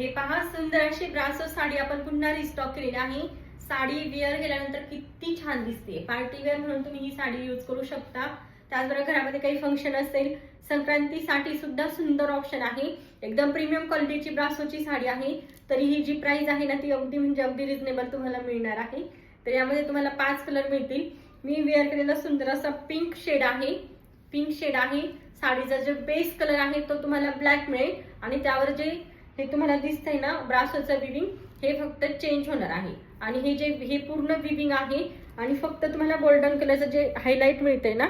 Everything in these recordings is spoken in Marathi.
हे पहा, सुंदर अशी ब्रासो साडी आपण पुन्हा रिस्टॉक केलेली आहे। साडी वेअर केल्यानंतर किती छान दिसते। पार्टी वेअर म्हणून तुम्ही ही साडी यूज करू शकता। त्याचबरोबर घरामध्ये काही फंक्शन असेल, संक्रांतीसाठी सुद्धा सुंदर ऑप्शन आहे। एकदम प्रीमियम क्वालिटीची ब्रासोची साडी आहे। तरी ही जी प्राइस आहे ना ती अगदी म्हणजे अगदी रिजनेबल तुम्हाला मिळणार आहे। तर यामध्ये तुम्हाला 5 कलर मिळतील। मी वेअर केलेला सुंदर असा पिंक शेड आहे। पिंक शेड आहे। साडीचा जो बेस कलर आहे तो तुम्हाला ब्लॅक मिळेल आणि त्यावर जे हे तुम्हाला दिसतंय ना ब्रासोचं विविंग, हे फक्त चेंज होणार आहे। आणि हे पूर्ण विविंग आहे आणि फक्त तुम्हाला गोल्डन कलरचं जे हायलाइट मिळतंय ना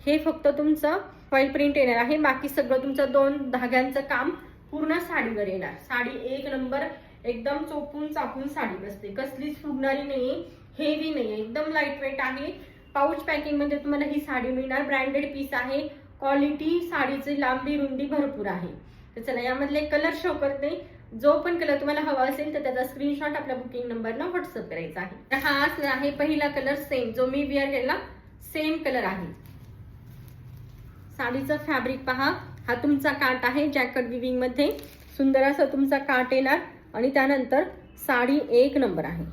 हे फक्त तुमचं फॉइल प्रिंट येणार आहे। बाकी सगळं तुमचं 2 धाग्यांचं काम पूर्ण साडीवर येणार। साडी एक नंबर, एकदम चोपून चापून साडी बसते, कसलीच फुगणारी नाहीये, हेवी नाहीये, एकदम लाईट वेट आहे। पाऊच पॅकिंग मध्ये तुम्हाला ही साडी मिळणार। ब्रँडेड पीस आहे। क्वालिटी साडीची लांबी रुंदी भरपूर आहे। तर चला यामधले कलर शो करते। जो पण कलर तुम्हाला हवा असेल तर त्याचा स्क्रीनशॉट आपल्या बुकिंग नंबरला व्हॉट्सअप करायचा आहे। तर हा असणार आहे पहिला कलर, सेम जो मी वेअर केला सेम कलर आहे। साडीचा फॅब्रिक पहा, हा तुमचा काट आहे जॅकेट विविंग मध्ये, सुंदर असा तुमचा काट येणार आणि त्यानंतर साडी एक नंबर आहे।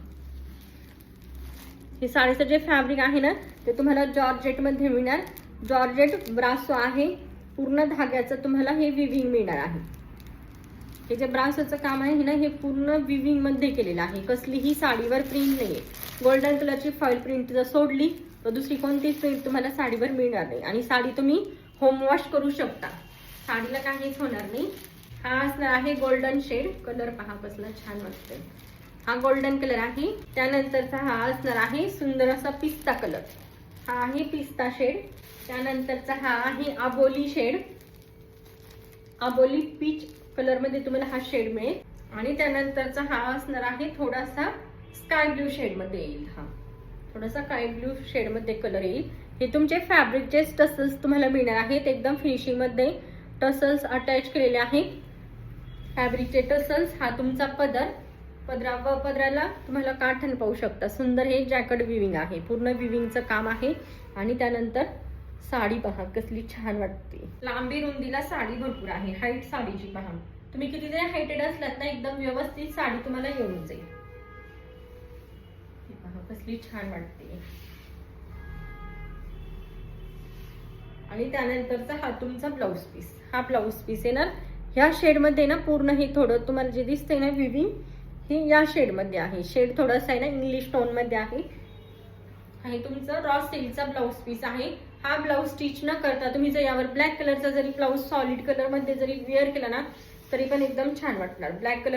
हे साडीचं जे फॅब्रिक आहे ना ते तुम्हाला जॉर्जेट मध्ये मिळणार। जॉर्जेट ब्रासो आहे, पूर्ण धाग्याचं तुम्हाला हे विविंग मिळणार आहे। हे जे ब्रासोचं काम आहे ना हे पूर्ण विविंग मध्ये केलेलं आहे, कसलीही साडीवर प्रिंट नाहीये। गोल्डन कलरची फॉइल प्रिंट जर सोडली तर दुसरी कोणतीच प्रिंट तुम्हाला साडीवर मिळणार नाही आणि साडी तुम्ही होम वॉश करू शकता, साडीला काहीच होणार नाही। हा असणार आहे गोल्डन शेड, कलर पहा कसला छान वाटतोय। हा गोल्डन कलर आहे। त्यानंतरचा हा असणार आहे सुंदर असा पिस्ता कलर, हा आहे पिस्ता शेड। त्यानंतरचा हा आहे आबोली शेड, आबोली पीच कलर मध्ये तुम्हाला हा शेड मिळेल। आणि त्यानंतरचा हा असणार आहे थोडासा स्काय ब्लू शेड मध्ये येईल, हा थोडासा स्काय ब्लू शेड मध्ये कलर येईल। हे तुमचे फॅब्रिकचे टसल्स तुम्हाला मिळणार आहेत, एकदम फिनिशिंग मध्ये टसल्स अटॅच केलेले आहेत। फॅब्रिकचे टसल्स, हा तुमचा पदर, पदराला तुम्हाला काठण पाहू शकता। सुंदर हे जॅकेट विविंग आहे, पूर्ण विविंगचं काम आहे। आणि त्यानंतर साडी पहा कसली छान वाटते। लांबी रुंदीला साडी भरपूर आहे। हाईट साडीची पहा, तुम्ही किती जरी हायटेड असलात ना एकदम व्यवस्थित साडी तुम्हाला येऊन जाईल। पहा कसली छान वाटते। आणि त्यानंतरचा हा तुमचा ब्लाउज पीस, हा ब्लाउज पीस आहे ना ह्या शेड मध्ये ना पूर्ण हे थोडं तुम्हाला जे दिसतंय ना विविंग हे या शेड मध्ये आहे। शेड थोडासा आहे ना इंग्लिश टोन मध्ये आहे। हे तुमचं रॉ सिल्कचा ब्लाउज पीस आहे। हा ब्लाउज स्टिच न करता तुम्ही जर यावर ब्लॅक कलरचा जरी ब्लाउज सॉलिड कलर मध्ये जरी वेअर केला ना तरी पण एकदम छान वाटणार। Black colour